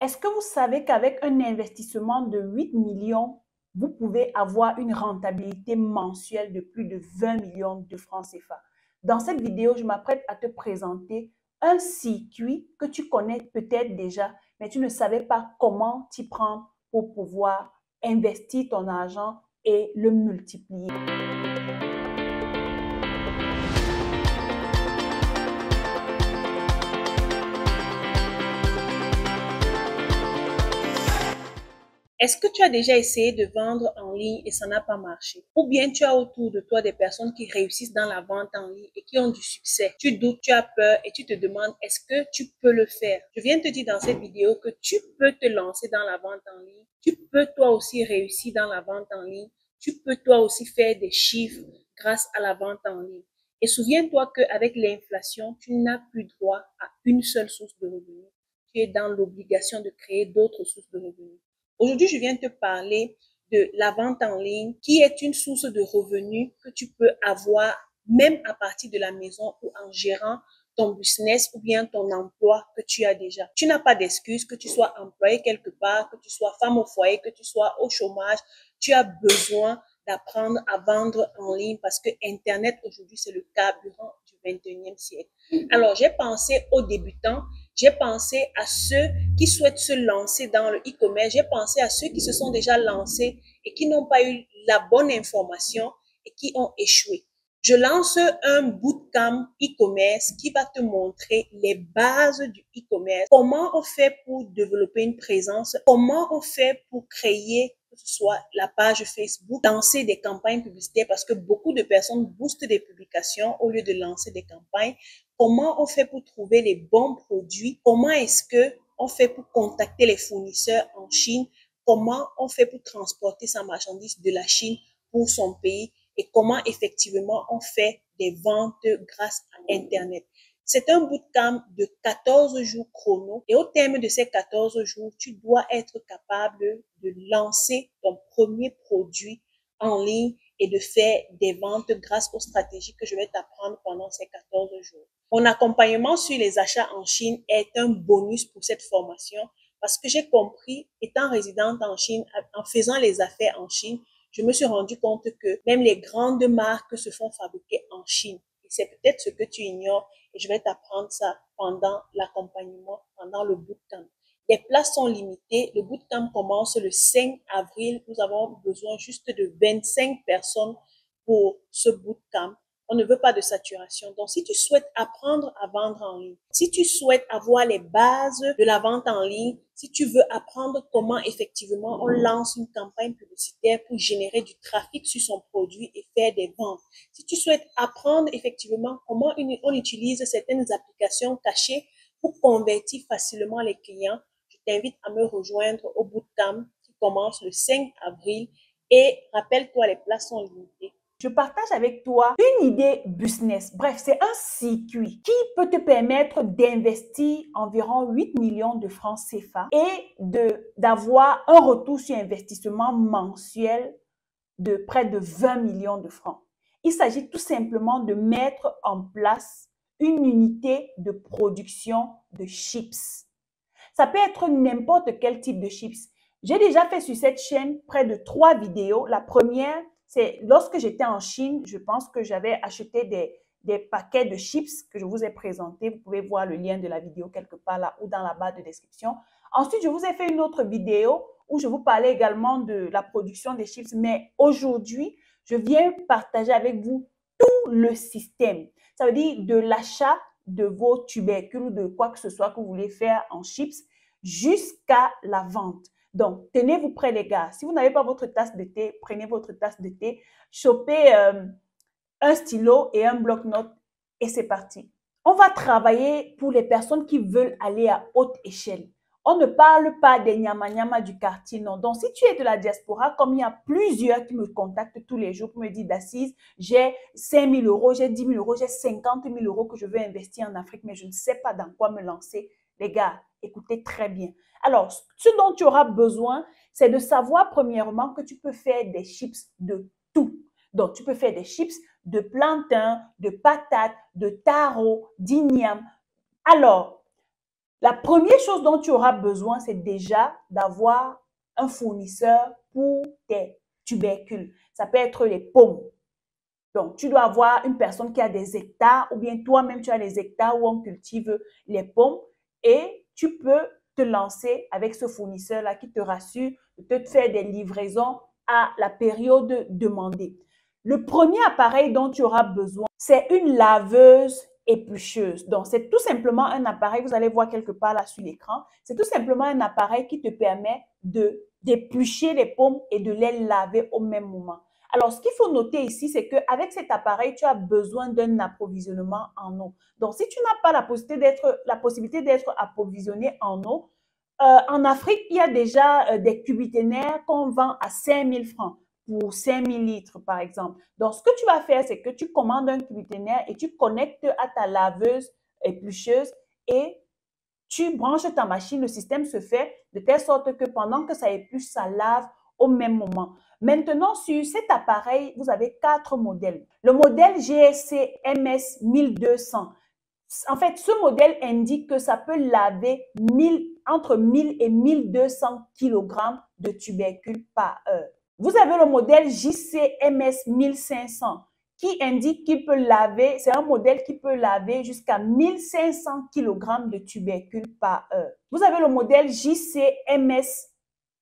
Est-ce que vous savez qu'avec un investissement de 8 millions, vous pouvez avoir une rentabilité mensuelle de plus de 20 millions de francs CFA? Dans cette vidéo, je m'apprête à te présenter un circuit que tu connais peut-être déjà, mais tu ne savais pas comment t'y prendre pour pouvoir investir ton argent et le multiplier. Est-ce que tu as déjà essayé de vendre en ligne et ça n'a pas marché? Ou bien tu as autour de toi des personnes qui réussissent dans la vente en ligne et qui ont du succès. Tu doutes, tu as peur et tu te demandes est-ce que tu peux le faire? Je viens te dire dans cette vidéo que tu peux te lancer dans la vente en ligne. Tu peux toi aussi réussir dans la vente en ligne. Tu peux toi aussi faire des chiffres grâce à la vente en ligne. Et souviens-toi qu'avec l'inflation, tu n'as plus droit à une seule source de revenus. Tu es dans l'obligation de créer d'autres sources de revenus. Aujourd'hui, je viens te parler de la vente en ligne qui est une source de revenus que tu peux avoir même à partir de la maison ou en gérant ton business ou bien ton emploi que tu as déjà. Tu n'as pas d'excuse que tu sois employé quelque part, que tu sois femme au foyer, que tu sois au chômage. Tu as besoin d'apprendre à vendre en ligne parce que Internet aujourd'hui, c'est le carburant du 21e siècle. Alors, j'ai pensé aux débutants, j'ai pensé à ceux qui souhaitent se lancer dans le e-commerce, j'ai pensé à ceux qui se sont déjà lancés et qui n'ont pas eu la bonne information et qui ont échoué. Je lance un bootcamp e-commerce qui va te montrer les bases du e-commerce, comment on fait pour développer une présence, comment on fait pour créer que ce soit la page Facebook, lancer des campagnes publicitaires parce que beaucoup de personnes boostent des publications au lieu de lancer des campagnes. Comment on fait pour trouver les bons produits? Comment est-ce que on fait pour contacter les fournisseurs en Chine? Comment on fait pour transporter sa marchandise de la Chine pour son pays? Et comment effectivement on fait des ventes grâce à Internet. C'est un bootcamp de 14 jours chrono et au terme de ces 14 jours, tu dois être capable de lancer ton premier produit en ligne et de faire des ventes grâce aux stratégies que je vais t'apprendre pendant ces 14 jours. Mon accompagnement sur les achats en Chine est un bonus pour cette formation parce que j'ai compris, étant résidente en Chine, en faisant les affaires en Chine, je me suis rendu compte que même les grandes marques se font fabriquer en Chine. Et c'est peut-être ce que tu ignores et je vais t'apprendre ça pendant l'accompagnement, pendant le bootcamp. Les places sont limitées. Le bootcamp commence le 5 avril. Nous avons besoin juste de 25 personnes pour ce bootcamp. On ne veut pas de saturation. Donc, si tu souhaites apprendre à vendre en ligne, si tu souhaites avoir les bases de la vente en ligne, si tu veux apprendre comment effectivement on lance une campagne publicitaire pour générer du trafic sur son produit et faire des ventes, si tu souhaites apprendre effectivement comment on utilise certaines applications cachées pour convertir facilement les clients, je t'invite à me rejoindre au bootcamp qui commence le 5 avril et rappelle-toi, les places sont limitées. Je partage avec toi une idée business. Bref, c'est un circuit qui peut te permettre d'investir environ 8 millions de francs CFA et d'avoir un retour sur investissement mensuel de près de 20 millions de francs. Il s'agit tout simplement de mettre en place une unité de production de chips. Ça peut être n'importe quel type de chips. J'ai déjà fait sur cette chaîne près de 3 vidéos. La première, c'est lorsque j'étais en Chine, je pense que j'avais acheté des paquets de chips que je vous ai présentés. Vous pouvez voir le lien de la vidéo quelque part là ou dans la barre de description. Ensuite, je vous ai fait une autre vidéo où je vous parlais également de la production des chips. Mais aujourd'hui, je viens partager avec vous tout le système. Ça veut dire de l'achat de vos tubercules ou de quoi que ce soit que vous voulez faire en chips jusqu'à la vente. Donc, tenez-vous prêts les gars. Si vous n'avez pas votre tasse de thé, prenez votre tasse de thé, chopez un stylo et un bloc-notes et c'est parti. On va travailler pour les personnes qui veulent aller à haute échelle. On ne parle pas des nyama-nyama du quartier, non. Donc, si tu es de la diaspora, comme il y a plusieurs qui me contactent tous les jours pour me dire d'Assise, j'ai 5 000 euros, j'ai 10 000 euros, j'ai 50 000 euros que je veux investir en Afrique, mais je ne sais pas dans quoi me lancer. Les gars, écoutez très bien. Alors, ce dont tu auras besoin, c'est de savoir premièrement que tu peux faire des chips de tout. Donc, tu peux faire des chips de plantain, de patates, de taro, d'igname. Alors, La première chose dont tu auras besoin, c'est déjà d'avoir un fournisseur pour tes tubercules. Ça peut être les pommes. Donc, tu dois avoir une personne qui a des hectares ou bien toi-même, tu as des hectares où on cultive les pommes et tu peux te lancer avec ce fournisseur-là qui te rassure de te faire des livraisons à la période demandée. Le premier appareil dont tu auras besoin, c'est une laveuse éplucheuse. Donc, c'est tout simplement un appareil, vous allez voir quelque part là sur l'écran, c'est tout simplement un appareil qui te permet d'éplucher les pommes et de les laver au même moment. Alors, ce qu'il faut noter ici, c'est qu'avec cet appareil, tu as besoin d'un approvisionnement en eau. Donc, si tu n'as pas la possibilité d'être approvisionné en eau, en Afrique, il y a déjà des cubiténaires qu'on vend à 5 000 francs pour 5 000 litres, par exemple. Donc, ce que tu vas faire, c'est que tu commandes un cubiténaire et tu connectes à ta laveuse éplucheuse et tu branches ta machine, le système se fait de telle sorte que pendant que ça épluche, ça lave au même moment. Maintenant, sur cet appareil, vous avez 4 modèles. Le modèle GSC MS 1200. En fait, ce modèle indique que ça peut laver entre 1000 et 1200 kg de tubercules par heure. Vous avez le modèle JCMS 1500 qui indique qu'il peut laver, c'est un modèle qui peut laver jusqu'à 1500 kg de tubercules par heure. Vous avez le modèle JCMS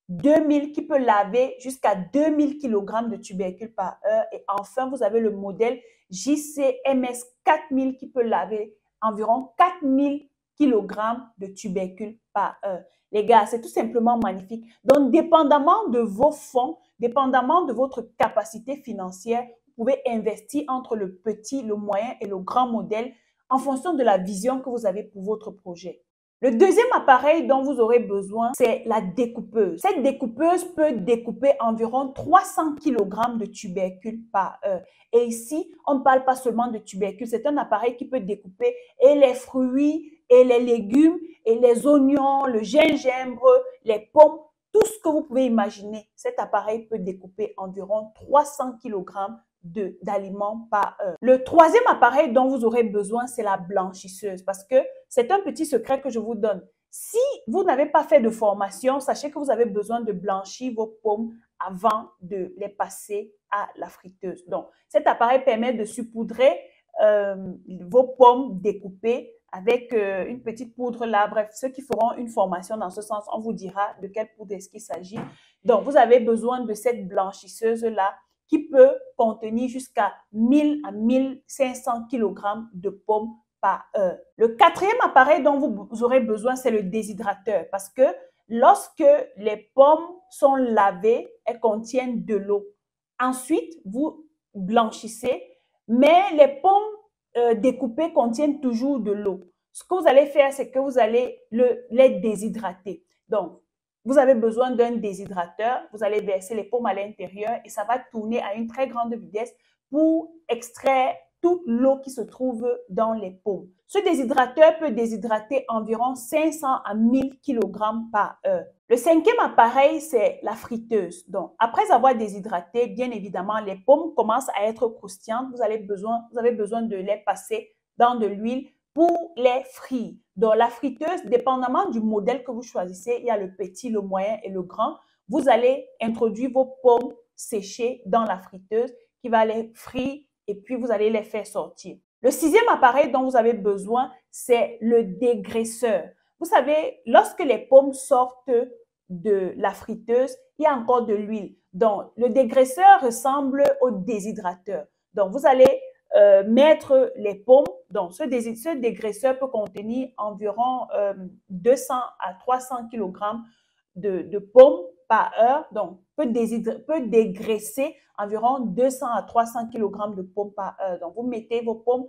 2000 qui peut laver jusqu'à 2000 kg de tubercules par heure. Et enfin, vous avez le modèle JCMS 4000 qui peut laver environ 4000 kg de tubercules par heure. Les gars, c'est tout simplement magnifique. Donc, dépendamment de vos fonds, dépendamment de votre capacité financière, vous pouvez investir entre le petit, le moyen et le grand modèle en fonction de la vision que vous avez pour votre projet. Le deuxième appareil dont vous aurez besoin, c'est la découpeuse. Cette découpeuse peut découper environ 300 kg de tubercules par heure. Et ici, on ne parle pas seulement de tubercules, c'est un appareil qui peut découper et les fruits, et les légumes, et les oignons, le gingembre, les pommes, tout ce que vous pouvez imaginer. Cet appareil peut découper environ 300 kg d'aliments par heure. Le troisième appareil dont vous aurez besoin, c'est la blanchisseuse parce que c'est un petit secret que je vous donne. Si vous n'avez pas fait de formation, sachez que vous avez besoin de blanchir vos pommes avant de les passer à la friteuse. Donc, cet appareil permet de saupoudrer vos pommes découpées avec une petite poudre là. Bref, ceux qui feront une formation dans ce sens, on vous dira de quelle poudre est-ce qu'il s'agit. Donc, vous avez besoin de cette blanchisseuse-là qui peut contenir jusqu'à 1000 à 1500 kg de pommes par heure. Le quatrième appareil dont vous aurez besoin, c'est le déshydrateur parce que lorsque les pommes sont lavées, elles contiennent de l'eau. Ensuite, vous blanchissez, mais les pommes découpées contiennent toujours de l'eau. Ce que vous allez faire, c'est que vous allez les déshydrater. Donc, vous avez besoin d'un déshydrateur, vous allez verser les pommes à l'intérieur et ça va tourner à une très grande vitesse pour extraire toute l'eau qui se trouve dans les pommes. Ce déshydrateur peut déshydrater environ 500 à 1000 kg par heure. Le cinquième appareil, c'est la friteuse. Donc, après avoir déshydraté, bien évidemment, les pommes commencent à être croustillantes. Vous avez besoin de les passer dans de l'huile pour les frire. Donc, la friteuse, dépendamment du modèle que vous choisissez, il y a le petit, le moyen et le grand. Vous allez introduire vos pommes séchées dans la friteuse qui va les frire et puis vous allez les faire sortir. Le sixième appareil dont vous avez besoin, c'est le dégraisseur. Vous savez, lorsque les pommes sortent de la friteuse, il y a encore de l'huile. Donc, le dégraisseur ressemble au déshydrateur. Donc, vous allez mettre les pommes. Donc, ce dégraisseur peut contenir environ 200 à 300 kg de pommes par heure. Donc, peut dégraisser environ 200 à 300 kg de pommes par heure. Donc, vous mettez vos pommes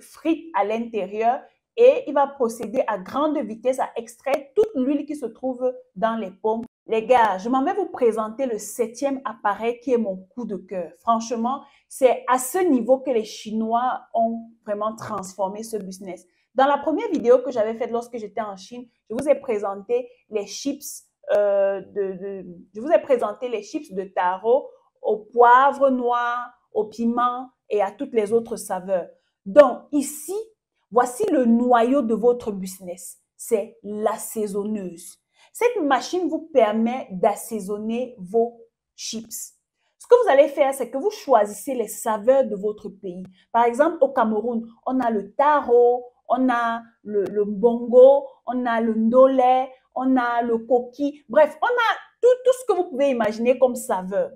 frites à l'intérieur et il va procéder à grande vitesse à extraire toute l'huile qui se trouve dans les pommes. Les gars, je m'en vais vous présenter le septième appareil qui est mon coup de cœur. Franchement, c'est à ce niveau que les Chinois ont vraiment transformé ce business. Dans la première vidéo que j'avais faite lorsque j'étais en Chine, je vous ai présenté les chips de taro au poivre noir, au piment et à toutes les autres saveurs. Donc ici, voici le noyau de votre business. c'est l'assaisonneuse. Cette machine vous permet d'assaisonner vos chips. Ce que vous allez faire, c'est que vous choisissez les saveurs de votre pays. Par exemple, au Cameroun, on a le taro, on a le bongo, on a le ndolé, on a le coquille. Bref, on a tout ce que vous pouvez imaginer comme saveur.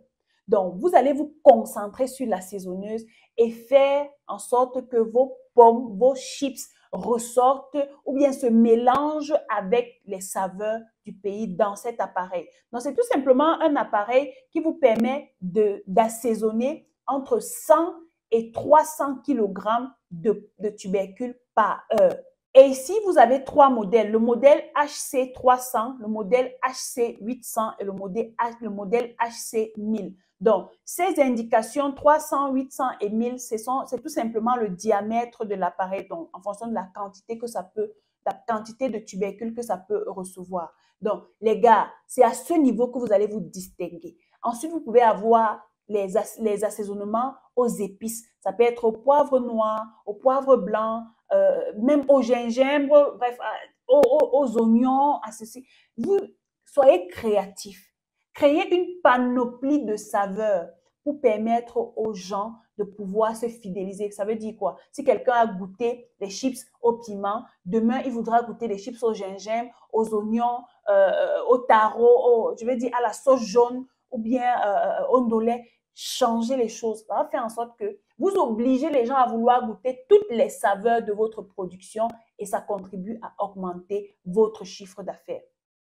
Donc, vous allez vous concentrer sur l'assaisonneuse et faire en sorte que vos pommes, vos chips ressortent ou bien se mélangent avec les saveurs du pays dans cet appareil. Donc, c'est tout simplement un appareil qui vous permet d'assaisonner entre 100 et 300 kg de tubercules par heure. Et ici, vous avez trois modèles, le modèle HC300, le modèle HC800 et le modèle HC1000. Donc, ces indications 300, 800 et 1000, c'est tout simplement le diamètre de l'appareil, donc en fonction de la quantité de tubercules que ça peut recevoir. Donc, les gars, c'est à ce niveau que vous allez vous distinguer. Ensuite, vous pouvez avoir les assaisonnements aux épices. Ça peut être au poivre noir, au poivre blanc, même au gingembre, bref, aux oignons, à ceci. Vous soyez créatifs. Créez une panoplie de saveurs pour permettre aux gens de pouvoir se fidéliser. Ça veut dire quoi? Si quelqu'un a goûté les chips au piment, demain, il voudra goûter les chips au gingembre, aux oignons, au taro, je veux dire à la sauce jaune ou bien au ndolé. Changez les choses. Ça va faire en sorte que vous obligez les gens à vouloir goûter toutes les saveurs de votre production et ça contribue à augmenter votre chiffre d'affaires.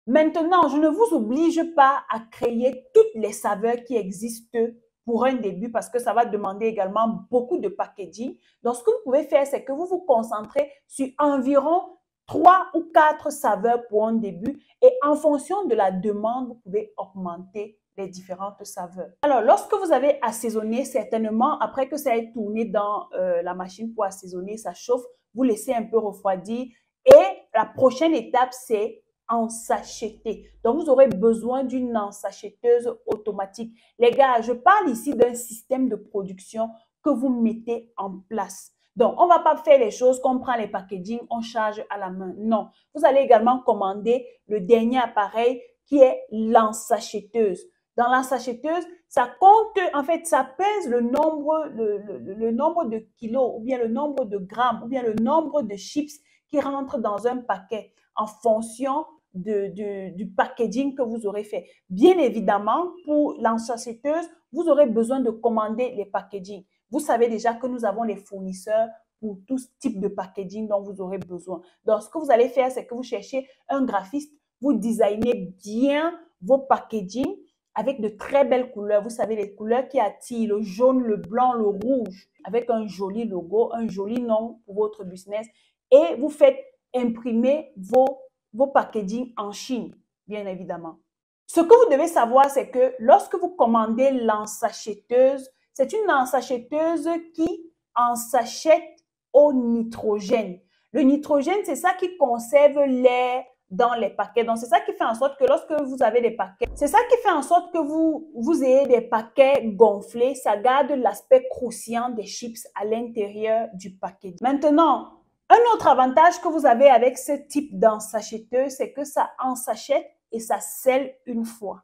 Maintenant, je ne vous oblige pas à créer toutes les saveurs qui existent pour un début parce que ça va demander également beaucoup de packaging. Donc, ce que vous pouvez faire, c'est que vous vous concentrez sur environ 3 ou 4 saveurs pour un début et en fonction de la demande, vous pouvez augmenter les différentes saveurs. Alors, lorsque vous avez assaisonné, certainement, après que ça ait tourné dans la machine pour assaisonner, ça chauffe, vous laissez un peu refroidir et la prochaine étape, c'est ensacheter. Donc, vous aurez besoin d'une ensachetteuse automatique. Les gars, je parle ici d'un système de production que vous mettez en place. Donc, on ne va pas faire les choses qu'on prend les packaging, on charge à la main. Non. Vous allez également commander le dernier appareil qui est l'ensachetteuse. Dans l'ensachetteuse, ça compte, en fait, ça pèse le nombre de kilos ou bien le nombre de grammes ou bien le nombre de chips qui rentrent dans un paquet en fonction du packaging que vous aurez fait. Bien évidemment, pour l'ensachetteuse, vous aurez besoin de commander les packaging. Vous savez déjà que nous avons les fournisseurs pour tout type de packaging dont vous aurez besoin. Donc, ce que vous allez faire, c'est que vous cherchez un graphiste, vous designez bien vos packaging avec de très belles couleurs. Vous savez, les couleurs qui attirent, le jaune, le blanc, le rouge, avec un joli logo, un joli nom pour votre business. Et vous faites imprimer vos packaging en Chine, bien évidemment. Ce que vous devez savoir, c'est que lorsque vous commandez l'ensachetteuse, c'est une ensachetteuse qui ensachette au nitrogène. Le nitrogène, c'est ça qui conserve l'air dans les paquets. Donc, c'est ça qui fait en sorte que lorsque vous avez des paquets, c'est ça qui fait en sorte que vous ayez des paquets gonflés. Ça garde l'aspect croustillant des chips à l'intérieur du paquet. Maintenant, un autre avantage que vous avez avec ce type d'ensachetteuse, c'est que ça ensachette et ça scelle une fois.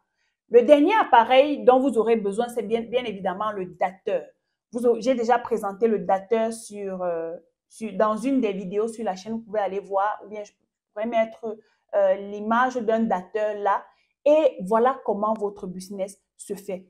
Le dernier appareil dont vous aurez besoin, c'est bien évidemment le dateur. J'ai déjà présenté le dateur dans une des vidéos sur la chaîne, vous pouvez aller voir, ou bien je pourrais mettre l'image d'un dateur là. Et voilà comment votre business se fait.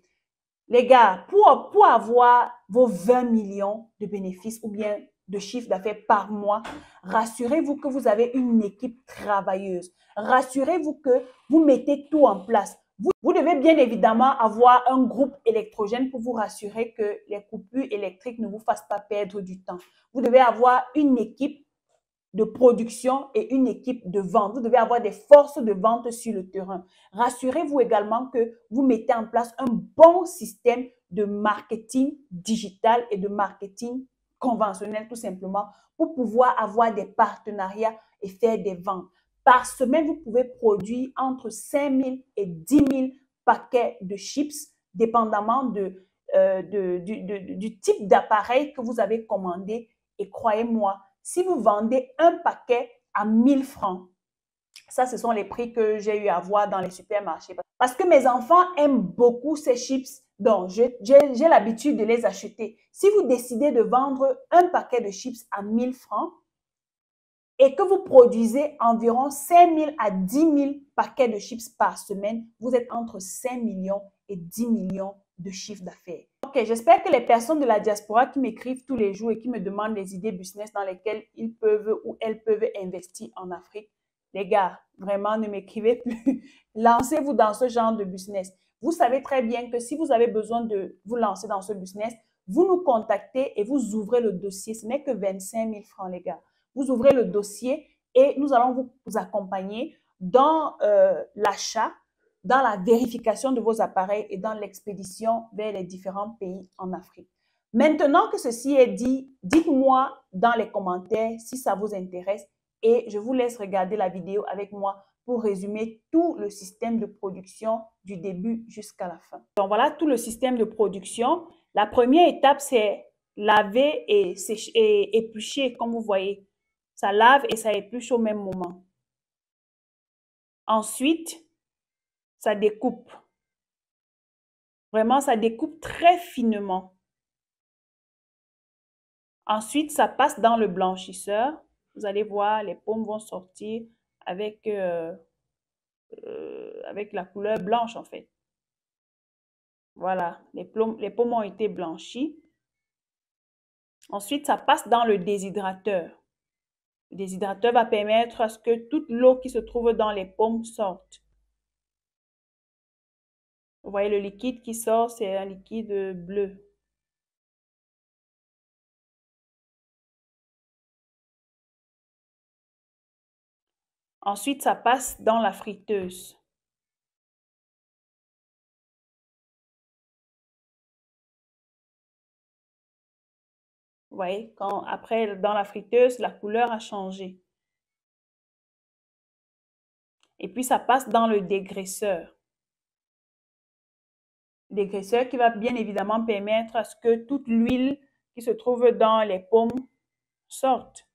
Les gars, pour avoir vos 20 millions de bénéfices ou bien de chiffre d'affaires par mois, rassurez-vous que vous avez une équipe travailleuse. Rassurez-vous que vous mettez tout en place. Vous devez bien évidemment avoir un groupe électrogène pour vous rassurer que les coupures électriques ne vous fassent pas perdre du temps. Vous devez avoir une équipe de production et une équipe de vente. Vous devez avoir des forces de vente sur le terrain. Rassurez-vous également que vous mettez en place un bon système de marketing digital et de marketing conventionnel tout simplement pour pouvoir avoir des partenariats et faire des ventes. Par semaine, vous pouvez produire entre 5 000 et 10 000 paquets de chips, dépendamment du type d'appareil que vous avez commandé. Et croyez-moi, si vous vendez un paquet à 1 000 francs, Ça, ce sont les prix que j'ai eu à voir dans les supermarchés. Parce que mes enfants aiment beaucoup ces chips. Donc, j'ai l'habitude de les acheter. Si vous décidez de vendre un paquet de chips à 1000 francs et que vous produisez environ 5 000 à 10 000 paquets de chips par semaine, vous êtes entre 5 millions et 10 millions de chiffre d'affaires. Ok, j'espère que les personnes de la diaspora qui m'écrivent tous les jours et qui me demandent des idées business dans lesquelles ils peuvent ou elles peuvent investir en Afrique, les gars, vraiment, ne m'écrivez plus. Lancez-vous dans ce genre de business. Vous savez très bien que si vous avez besoin de vous lancer dans ce business, vous nous contactez et vous ouvrez le dossier. Ce n'est que 25 000 francs, les gars. Vous ouvrez le dossier et nous allons vous accompagner dans l'achat, dans la vérification de vos appareils et dans l'expédition vers les différents pays en Afrique. Maintenant que ceci est dit, dites-moi dans les commentaires si ça vous intéresse et je vous laisse regarder la vidéo avec moi pour résumer tout le système de production du début jusqu'à la fin. Donc voilà tout le système de production. La première étape, c'est laver et éplucher, comme vous voyez. Ça lave et ça épluche au même moment. Ensuite, ça découpe. Vraiment, ça découpe très finement. Ensuite, ça passe dans le blanchisseur. Vous allez voir, les pommes vont sortir avec la couleur blanche, en fait. Voilà, les pommes ont été blanchies. Ensuite, ça passe dans le déshydrateur. Le déshydrateur va permettre à ce que toute l'eau qui se trouve dans les pommes sorte. Vous voyez, le liquide qui sort, c'est un liquide bleu. Ensuite, ça passe dans la friteuse. Vous voyez, après, dans la friteuse, la couleur a changé. Et puis, ça passe dans le dégraisseur. Le dégraisseur qui va bien évidemment permettre à ce que toute l'huile qui se trouve dans les pommes sorte.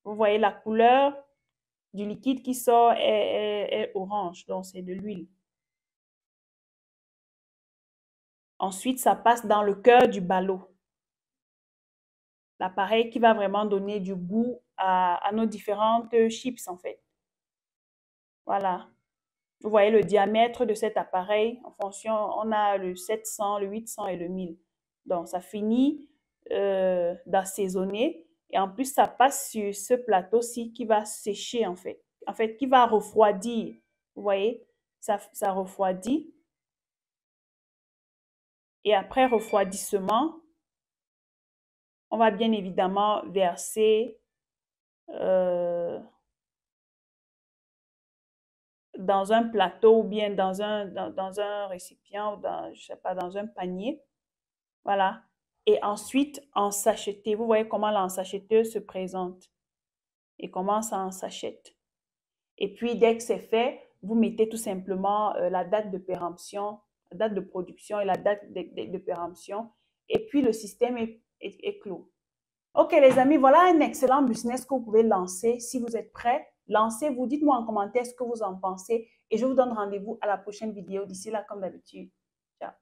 Vous voyez, la couleur du liquide qui sort est orange, donc c'est de l'huile. Ensuite, ça passe dans le cœur du ballot. L'appareil qui va vraiment donner du goût à nos différentes chips, en fait. Voilà. Vous voyez le diamètre de cet appareil. En fonction, on a le 700, le 800 et le 1000. Donc, ça finit d'assaisonner. Et en plus, ça passe sur ce plateau-ci qui va sécher, en fait. En fait, qui va refroidir. Vous voyez, ça refroidit. Et après refroidissement, on va bien évidemment verser dans un plateau ou bien dans un récipient ou je sais pas, dans un panier. Voilà. Et ensuite, en sachetée. Vous voyez comment l'ensacheteuse se présente et comment ça en sachette. Et puis, dès que c'est fait, vous mettez tout simplement la date de péremption, la date de production et la date de péremption. Et puis, le système est clos. Ok, les amis, voilà un excellent business que vous pouvez lancer. Si vous êtes prêts, lancez-vous. Dites-moi en commentaire ce que vous en pensez et je vous donne rendez-vous à la prochaine vidéo. D'ici là, comme d'habitude, ciao.